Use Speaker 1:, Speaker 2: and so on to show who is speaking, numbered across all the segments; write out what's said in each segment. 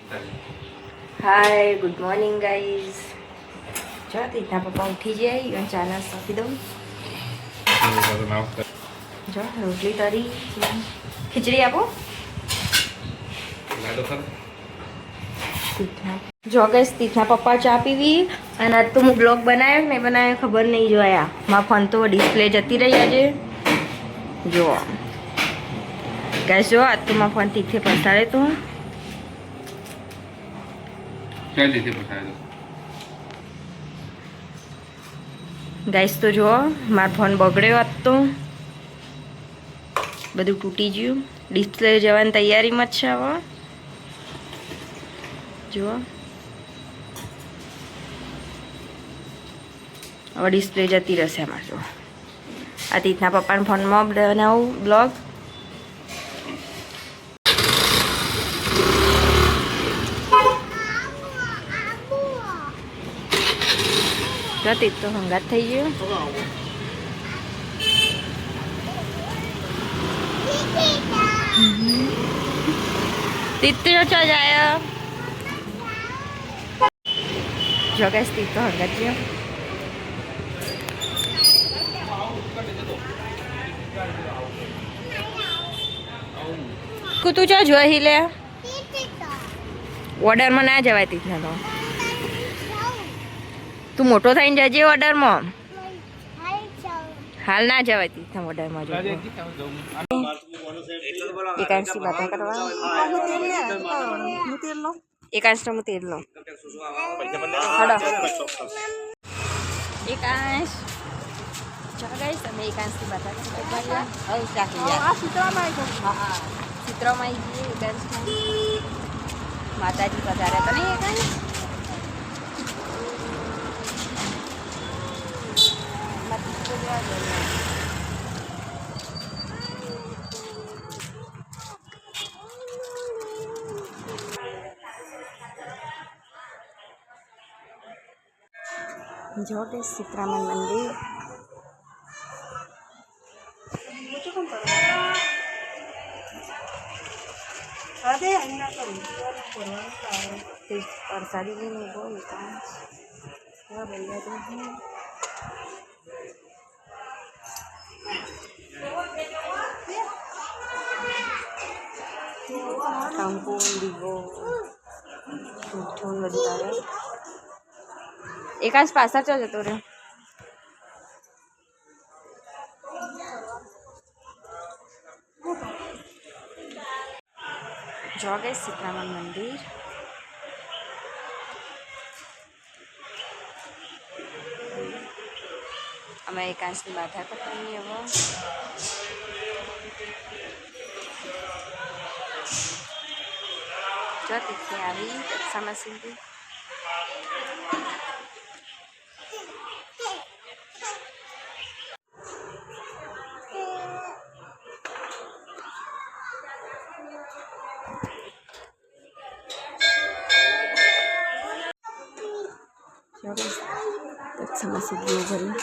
Speaker 1: Hi good morning guys. જો તીના પપ્પા ઉઠી જાય અને ચા નાસ્તો આપી દઉં. જો રોટલી તરી, ખીચડી આપો. જો ગાઈઝ તીના પપ્પા ચા પીવી અને આજ તો હું બ્લોગ બનાવ્યો કે નહીં બનાવ્યો ખબર નહીં જોયા. મારા ફોન તો ડિસ્પ્લે જતી રહી આજે. જો ગાઈઝ જો આજ તો મારા ફોન તીથે પસાડે તો ગાઈસ તો જુઓ મારો ફોન બગડ્યો આજ તો બધું તૂટી ગયું. ડિસ્પ્લે જવાની તૈયારીમાં જ છે હવે. જુઓ હવે ડિસ્પ્લે જતી રહેશે આમાં. જો આ રીતના પપ્પાના ફોનમાં બનાવું બ્લોગ. તીત તો હંગાત થઈ ગયું. તીતરો ચો જાય જો ગાઈસ તીત તો હંગાત ગયો. કુતું ચો જોઈ લે ઓર્ડરમાં ના જવાય તીતને તો. તું મોટો થઈને જજે ઓર્ડરમાં. હાલ ના જવાય તીથા ઓર્ડરમાં. જો એકાંશથી બાધા કરવા એકાંશનો હું તેલ લો હડો એકાંશ ગાઈસ તમે એકાંશથી બાધા કરવા ચિત્રમાં આવી ગઈ એકાંશમાં માતાજી પધાર્યા તો નહીં એકાંશ. જો કે સીતરામન મંદિર प्रसादी लेने को कंकु दीवो મીઠું બધું આવે. એકાંશ પાછળ ચો જતો રહ્યો. જો ગાઈસ સીતરામન મંદિર. અમે એકાંશની બાધા કરવાની હવે. જો તીથે આવી દક્ષામાં સીધી દક્ષામાં સીધી ભરી.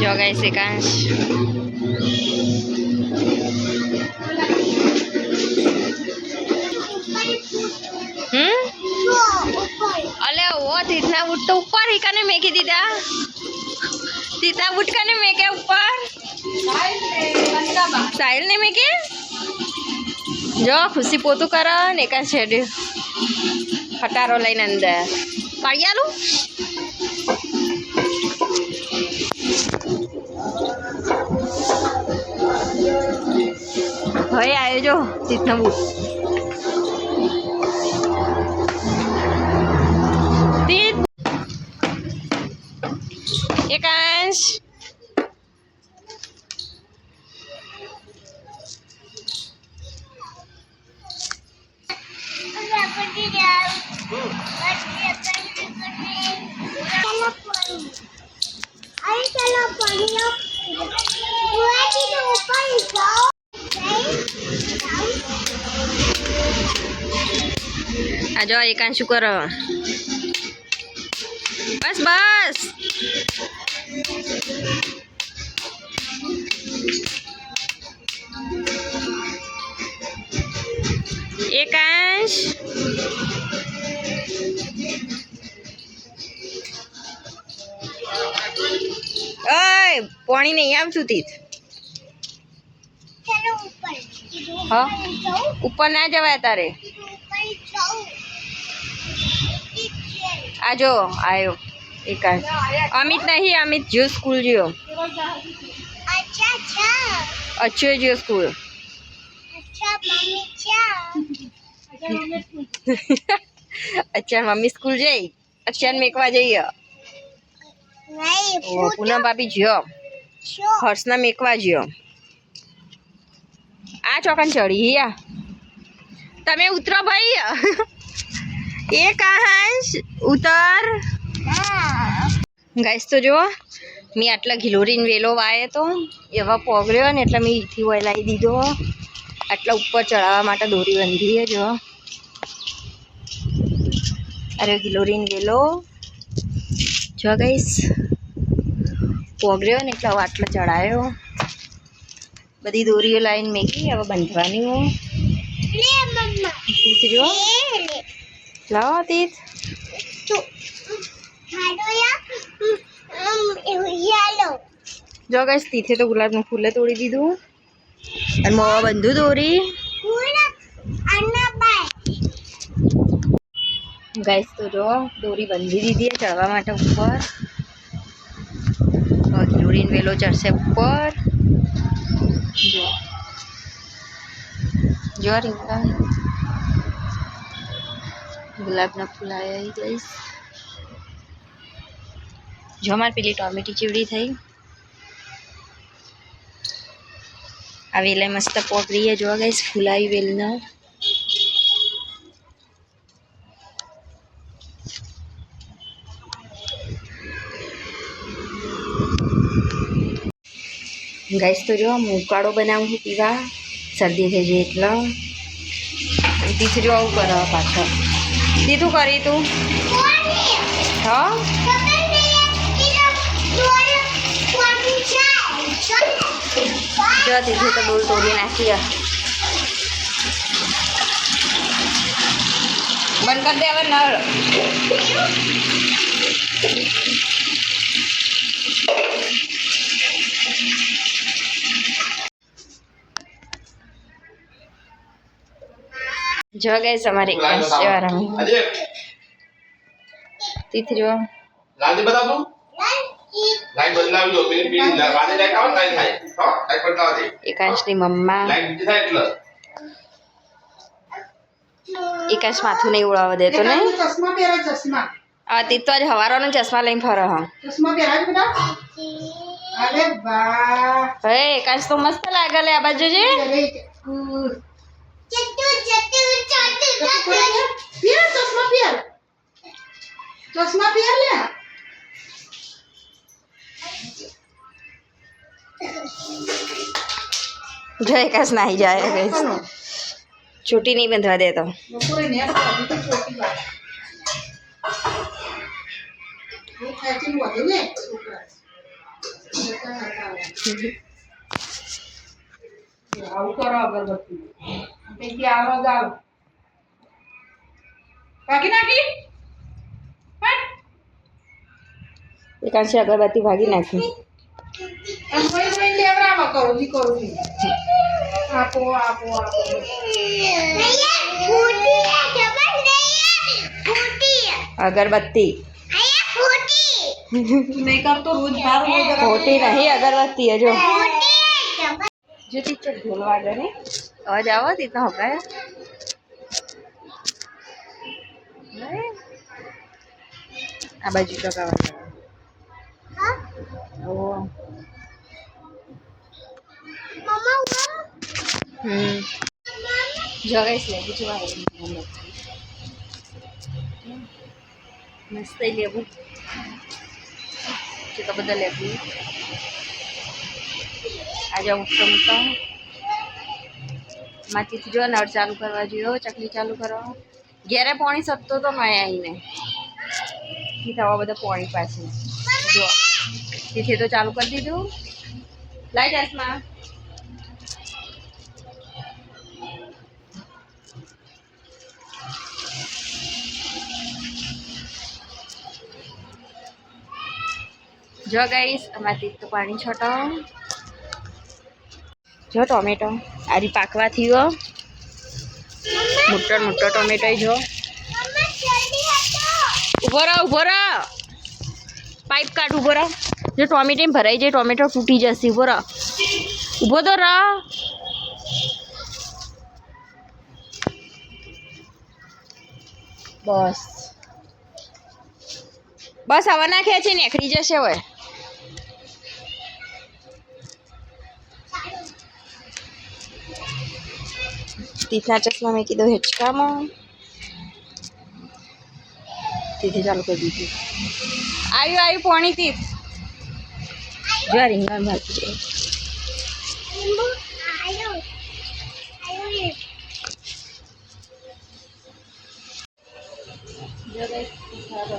Speaker 1: જો ગાઈસ એકાંશ અલે ઓ તીતના બુટ તો ઉપર હીકાને મેકી દીધા. તીતના બુટ કાને મેકે ઉપર સાહિલ ને મેં કે જો ખુશી પોતું કર ને એક છેડ ખટારો લઈને અંદર પાડ્યાલું હવે આવ્યો જો તીર્થનો બૂટ એકાંશ આ જો એકાંશ શું કરો બસ બસ એકાંશ ઓય પાણી નહીં આવતું તીત હા ઉપર ના જવાય તારે આ જો આયો એકાંશ અમિત નહીં અમિત જો સ્કૂલ ગયો અચ્છો જો સ્કૂલ અચ્છા મમ્મી સ્કૂલ જઈ અક્ષર મેકવા જઈએ પૂનમ ભાભી જ્યો હર્ષના મેકવા જ્યો આ ચોકન ચડી યા તમે ઉતરો ભાઈ એકાંશ ઉતર ગાઈસ તો જો મેં આટલા ઘિલોરીને વેલો વાય તો એવા પોગર્યો ને એટલે મેં ઈથી વહેલાવી દીધો આટલા ઉપર ચડાવવા માટે દોરી બંધી જો અરે ગિલોરીન વેલો જો ગાઈસ પોગર્યો ને એટલે હવે આટલા ચડાયો બધી દોરીઓ લાઈન મેકી હવે બાંધવાની હું તીત જો લાવો તીત જો ગાઈસ તીથે તો ગુલાબનું ફૂલે તોડી દીધું અને મોવા બંધુ દોરી ગાઈસ તો જો દોરી બંધી દીધી ચડવા માટે ઉપર ગિલોરીન વેલો ચડશે ઉપર જો રીંગા ગુલાબના ફૂલ આવ્યા ગાઈસ જો અમારે પેલી ટોમેટી ચીવડી થઈ આ વેલા મસ્ત પોકરીએ જો ગાઈસ ફૂલાઈ વેલના ગાઈસ તો જો મુકાળો બનાવું છું પીવા શરદી થઈ જાય એટલે દીકરી આવું કરે પાછળ દીધું કરી તું હા જો દીધી તો ડોલ તોડી નાખી બંધ કરી દે હવે નળ જો ગાઈસ અમારે તીથરી
Speaker 2: લાંદી બતાવ તું લાઈન બદલાવી દો પેલી પેલી વાદે લાઈટ આવે લાઈન થાય હો લાઈટ બદલાવ દે
Speaker 1: એકાંશની મમ્મા
Speaker 2: લાઈટ બીજી થાય એટલે
Speaker 1: એકાંશ માથું નહીં ઉડાવવા દેતો ને
Speaker 3: ચશ્મા પહેરા ચશ્મા
Speaker 1: આ તી તો આજ હવારોનો ચશ્મા લઈને ફરે હા
Speaker 3: ચશ્મા પહેરા બેટા અરે વાહ
Speaker 1: હે એકાંશ તો મસ્ત લાગે લે આ બાજુ જે
Speaker 3: ચશ્મા પહેર લે
Speaker 1: જો એકાંશ નાહી જાય ગાઈસ છોટી નહીં બંધવા દેતો
Speaker 3: બપોરે નેટ આવી તો છોટી વાત હું ખાતી વધે ને છોકરા આવું કરો અગરબત્તી પૈકી આવો જાવ ભાગી નાખી
Speaker 1: એકાંશે અગરબત્તી ભાગી નાખી
Speaker 3: એમ કોઈ લેવડાવવા કરું નહીં કરું નહીં આપો આપો આપો
Speaker 1: અગરબત્તી
Speaker 3: મેકઅપ તો રોજ મારું રોજ
Speaker 1: ખોટી નહીં અગરબત્તી હે જો જો ટીચર ઢોલ વાગે ને અવાજ આવો તીતા હકાય આ બાજુ ટકાવા ઓ જો ગાઈસ લે બીજું આવે મસ્ત લેવું તો બધા લેવું આજે ઉઠતા ઉઠતા માથી જો નળ ચાલુ કરવા જોઈએ ચકલી ચાલુ કરવા ઘેરે પાણી સટતો તો મેં આવીને થવા બધા પાણી પાસે જો તેથી તો ચાલુ કરી દીધું લાઈ ચશ્મા જો ગાઈસ અમારી તો પાણી છોટાવ જો ટોમેટો આરી પાકવા થયો મોટો મોટો ટોમેટો જો ઉભો રહો પાઇપ કાઢ ઉભો રહો જો ટોમેટો ભરાઈ જાય ટોમેટો તૂટી જશે ઉભો રહો ઉભો તો રહો બસ બસ હવે ના ખેંચી નીકળી જશે હવે તીથના ચશ્મા મેં કીધું હેચકામાં તીથી ચાલુ કરી દીધી આવ્યું પાણી તીથ જો રીંગણ ભાજી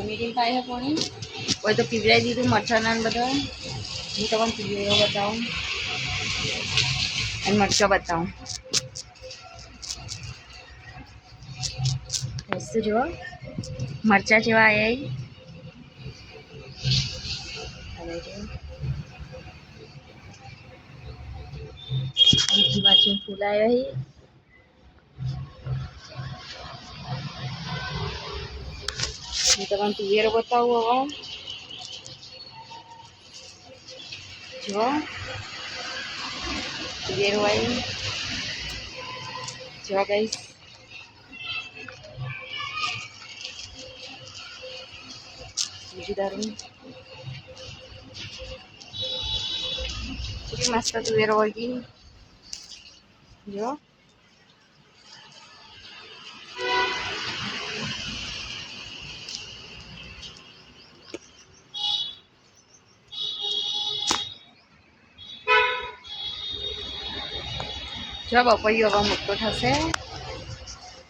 Speaker 1: મીડિયમ પાય પાણી કોઈ તો પીવડાવી દીધું મરચાના બધા હું તમને પીવડાવો બતાવું અને મરચાં બતાવું મસ્ત જુઓ મરચાં જેવા આવ્યા બીજી બાજુ ફૂલ આવ્યા હું તમને પિયર બતાવું હવે જો પિયર આવી જો ગાઈસ બીજું દારૂ કેટલી મસ્ત તુવેર વળગી જો જો બપોરિયો હવે મોટો થશે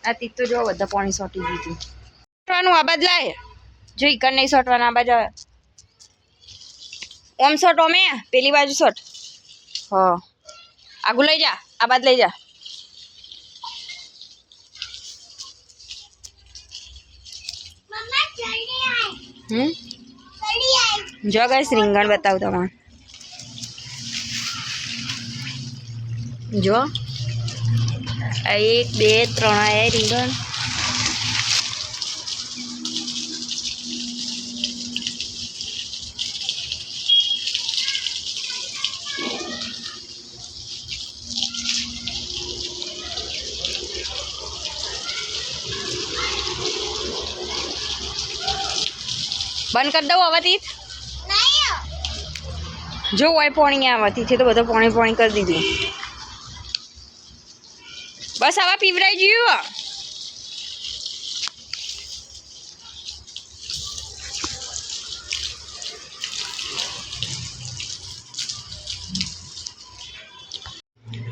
Speaker 1: આ તીક તો જો બધા પાણી સોટી દીધું સોટવાનું આ બાદ લાય જો ઈકર નહીં સોટવાના આ બાજુ ઓમ સોટ ઓમે પેલી બાજુ સોટ હ આગું લઈ જા આ બાદ લઈ જા જો ગાઈસ રીંગણ બતાવું તમારે જો આ 1 2 3 આયા રીંગણ બંધ કરી દઉં આવતી જો હોય પાણી આવતી છે તો બધું પાણી કરી દીધું બસ આવા પીવરાઈ ગયું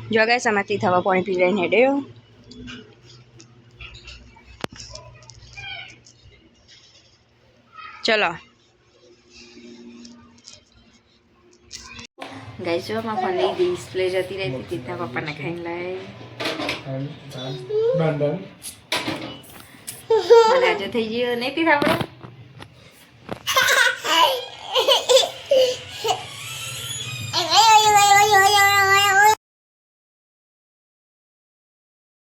Speaker 1: જો ગાઈસ આમાંથી થવા પાણી પીવરાઈને હેડ્યો ચલો ગાઈસ જો માં ફોનની ડિસ્પ્લે જતી રહી હતી ત્યાં પપ્પાને ખાઈને લાય મને આજે થઈ ગયો નહીં પીધા આપણે